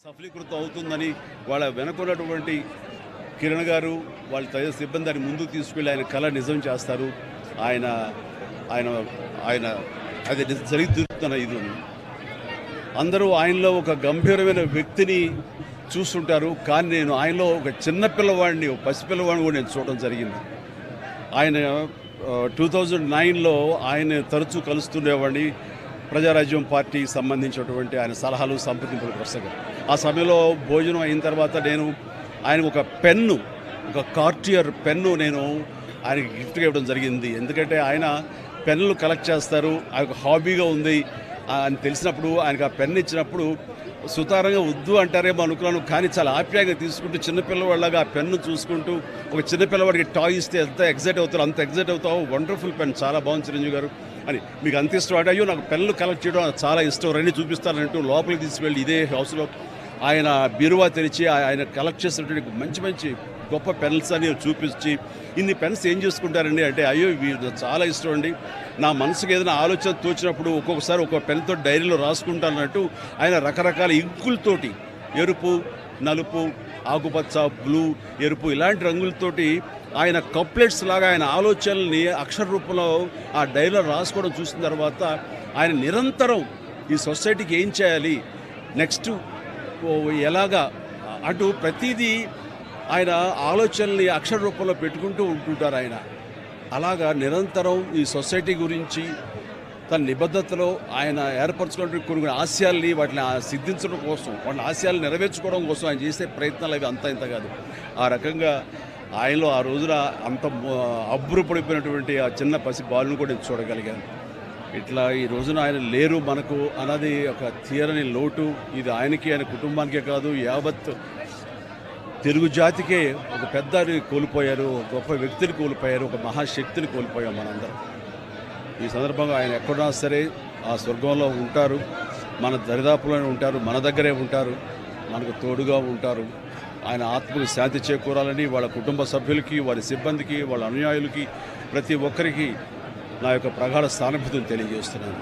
సఫలీకృతం అవుతుందని వాళ్ళ వెనుకున్నటువంటి కిరణ్ గారు వాళ్ళ తదితర సిబ్బంది దాన్ని ముందుకు తీసుకెళ్ళి ఆయన కళ నిజం చేస్తారు. ఆయన ఆయన ఆయన అది జరుగుతున్న ఇది అందరూ ఆయనలో ఒక గంభీరమైన వ్యక్తిని చూస్తుంటారు. కానీ నేను ఆయనలో ఒక చిన్న పిల్లవాడిని, ఒక పసిపిల్లవాడిని కూడా నేను చూడడం జరిగింది. ఆయన 2009లో ఆయన తరచూ కలుస్తుండేవాడిని. ప్రజారాజ్యం పార్టీకి సంబంధించినటువంటి ఆయన సలహాలు సంప్రదింపుల పుస్తకం. ఆ సమయంలో భోజనం అయిన తర్వాత నేను ఆయన ఒక పెన్ను, ఒక కార్టియర్ పెన్ను నేను ఆయనకి గిఫ్ట్గా ఇవ్వడం జరిగింది. ఎందుకంటే ఆయన పెన్నులు కలెక్ట్ చేస్తారు, ఆయన హాబీగా ఉంది అని తెలిసినప్పుడు ఆయనకు ఆ పెన్ను ఇచ్చినప్పుడు సుతారంగా వద్దు అంటారేమో అనుకున్నాను. కానీ చాలా ఆప్యాయంగా తీసుకుంటూ చిన్నపిల్లవాళ్ళగా ఆ పెన్ను చూసుకుంటూ ఒక చిన్నపిల్లవాడికి టాయ్ ఇస్తే ఎంత ఎగ్జైట్ అవుతారు, అంత ఎగ్జైట్ అవుతావు. వండర్ఫుల్ పెన్, చాలా బాగుంది చిరంజీవి గారు అని. మీకు అంత ఇష్టం అంటే, అయ్యో నాకు పెన్నులు కలెక్ట్ చేయడం చాలా ఇష్టం, రండి చూపిస్తానంటూ లోపలికి తీసుకువెళ్ళి ఇదే హౌస్లో ఆయన బీరువా తెరిచి ఆయన కలెక్ట్ చేసినటువంటి మంచి మంచి గొప్ప పెన్స్ అని చూపించి, ఇన్ని పెన్స్ ఏం చేసుకుంటారండి అంటే, అయ్యో ఇవి చాలా ఇష్టం అండి, నా మనసుకు ఏదైనా ఆలోచన తోచినప్పుడు ఒక్కొక్కసారి ఒక్కొక్క పెన్తో డైరీలో రాసుకుంటానన్నట్టు ఆయన రకరకాల ఇంకులతోటి, ఎరుపు, నలుపు, ఆకుపచ్చ, బ్లూ, ఎరుపు ఇలాంటి రంగులతోటి ఆయన కప్లెట్స్ లాగా ఆయన ఆలోచనల్ని అక్షర రూపంలో ఆ డైరీలో రాసుకోవడం చూసిన తర్వాత ఆయన నిరంతరం ఈ సొసైటీకి ఏం చేయాలి, నెక్స్ట్ ఎలాగా అటు ప్రతిదీ ఆయన ఆలోచనల్ని అక్షర రూపంలో పెట్టుకుంటూ ఉంటుంటారు. ఆయన అలాగా నిరంతరం ఈ సొసైటీ గురించి తన నిబద్ధతలో ఆయన ఏర్పరచుకున్న కొన్ని ఆశయాల్ని వాటిని సిద్ధించడం కోసం, వాటిని ఆశయాలు నెరవేర్చుకోవడం కోసం ఆయన చేసే ప్రయత్నాలు అవి అంతా ఇంత కాదు. ఆ రకంగా ఆయనలో ఆ రోజున అంత అబ్బురపడిపోయినటువంటి ఆ చిన్న పసి బాలును కూడా నేను చూడగలిగాను. ఇట్లా ఈ రోజున ఆయన లేరు మనకు అన్నది ఒక తీరని లోటు. ఇది ఆయనకి, ఆయన కుటుంబానికే కాదు, యావత్ తెలుగు జాతికే ఒక పెద్దని కోల్పోయారు, గొప్ప వ్యక్తిని కోల్పోయారు, ఒక మహాశక్తిని కోల్పోయాం మనందరం. ఈ సందర్భంగా ఆయన ఎక్కడున్నా సరే ఆ స్వర్గంలో ఉంటారు, మన దరిదాపులోనే ఉంటారు, మన దగ్గరే ఉంటారు, మనకు తోడుగా ఉంటారు. ఆయన ఆత్మకు శాంతి చేకూరాలని వాళ్ళ కుటుంబ సభ్యులకి, వారి సిబ్బందికి, వాళ్ళ అనుయాయులకి, ప్రతి ఒక్కరికి నా యొక్క ప్రగాఢ సానుభూతిని తెలియజేస్తున్నాను.